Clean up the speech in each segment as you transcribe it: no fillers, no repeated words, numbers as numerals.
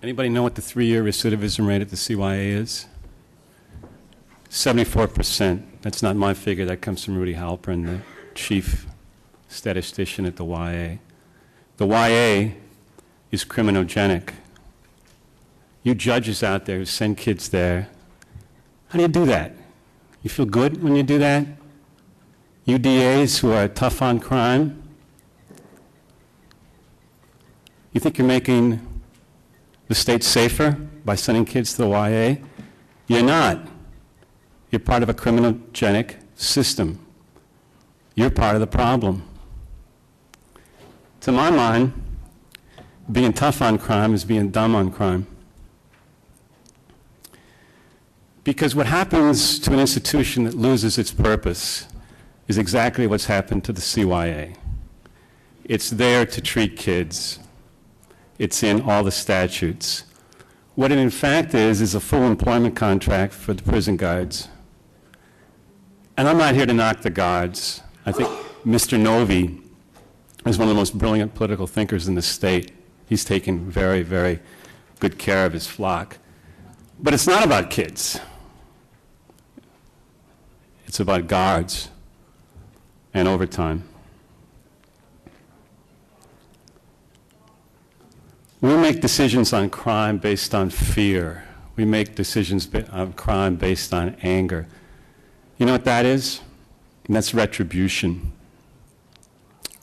Anybody know what the 3-year recidivism rate at the CYA is? 74%. That's not my figure. That comes from Rudy Halpern, the chief statistician at the YA. The YA is criminogenic. You judges out there who send kids there, how do you do that? You feel good when you do that? You DAs who are tough on crime, you think you're making the state safer by sending kids to the YA? You're not. You're part of a criminogenic system. You're part of the problem. To my mind, being tough on crime is being dumb on crime. Because what happens to an institution that loses its purpose is exactly what's happened to the CYA. It's there to treat kids. It's in all the statutes. What it in fact is a full employment contract for the prison guards. And I'm not here to knock the guards. I think Mr. Novi is one of the most brilliant political thinkers in the state. He's taken very, very good care of his flock. But it's not about kids. It's about guards and overtime. We make decisions on crime based on fear. We make decisions on crime based on anger. You know what that is? And that's retribution.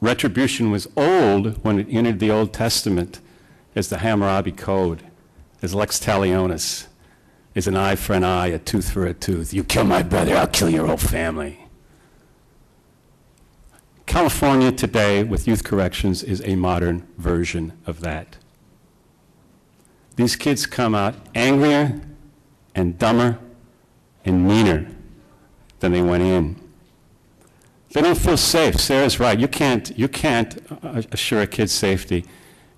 Retribution was old when it entered the Old Testament as the Hammurabi Code, as lex talionis, as an eye for an eye, a tooth for a tooth. You kill my brother, I'll kill your whole family. California today, with youth corrections, is a modern version of that. These kids come out angrier and dumber and meaner than they went in. They don't feel safe. Sarah's right. You can't assure a kid's safety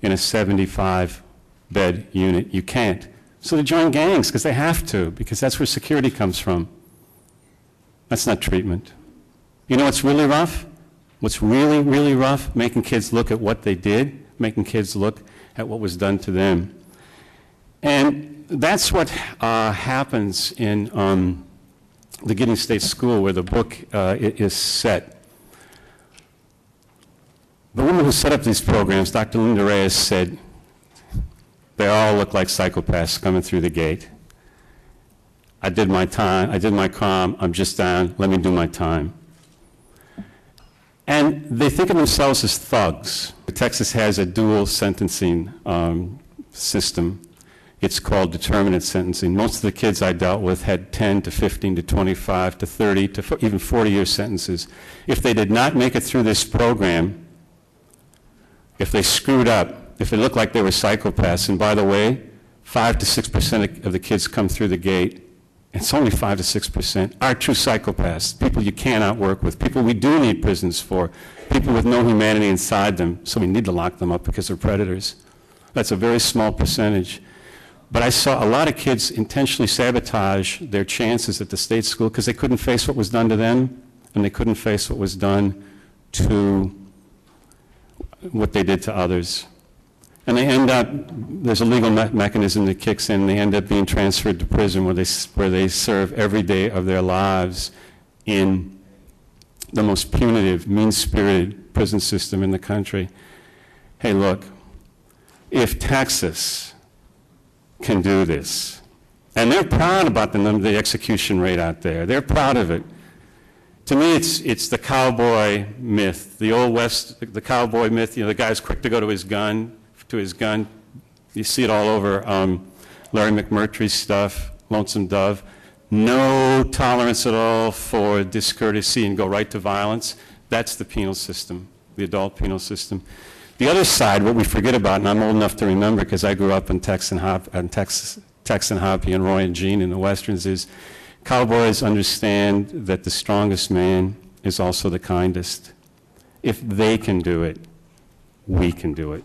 in a 75-bed unit. You can't. So they join gangs because they have to, because that's where security comes from. That's not treatment. You know what's really rough? What's really, really rough? Making kids look at what they did, making kids look at what was done to them. And that's what happens in the Giddings State School, where the book is set. The woman who set up these programs, Dr. Linda Reyes, said, they all look like psychopaths coming through the gate. I did my time, I did my crime, I'm just down, let me do my time. And they think of themselves as thugs. Texas has a dual sentencing system. It's called determinate sentencing. Most of the kids I dealt with had 10 to 15 to 25 to 30 to even 40-year sentences. If they did not make it through this program, if they screwed up, if they looked like they were psychopaths, and by the way, 5 to 6% of the kids come through the gate, it's only 5 to 6%, are true psychopaths, people you cannot work with, people we do need prisons for, people with no humanity inside them, so we need to lock them up because they're predators. That's a very small percentage. But I saw a lot of kids intentionally sabotage their chances at the state school because they couldn't face what was done to them, and they couldn't face what was done to what they did to others. And they end up, there's a legal mechanism that kicks in, and they end up being transferred to prison where they serve every day of their lives in the most punitive, mean-spirited prison system in the country. Hey, look, if Texas can do this, and they're proud about the execution rate out there. They're proud of it. To me, it's the cowboy myth, the old West, the cowboy myth. You know, the guy's quick to go to his gun. You see it all over Larry McMurtry's stuff, Lonesome Dove. No tolerance at all for discourtesy and go right to violence. That's the penal system, the adult penal system. The other side, what we forget about, and I'm old enough to remember because I grew up in Tex and Hoppy and Roy and Gene in the Westerns, is cowboys understand that the strongest man is also the kindest. If they can do it, we can do it.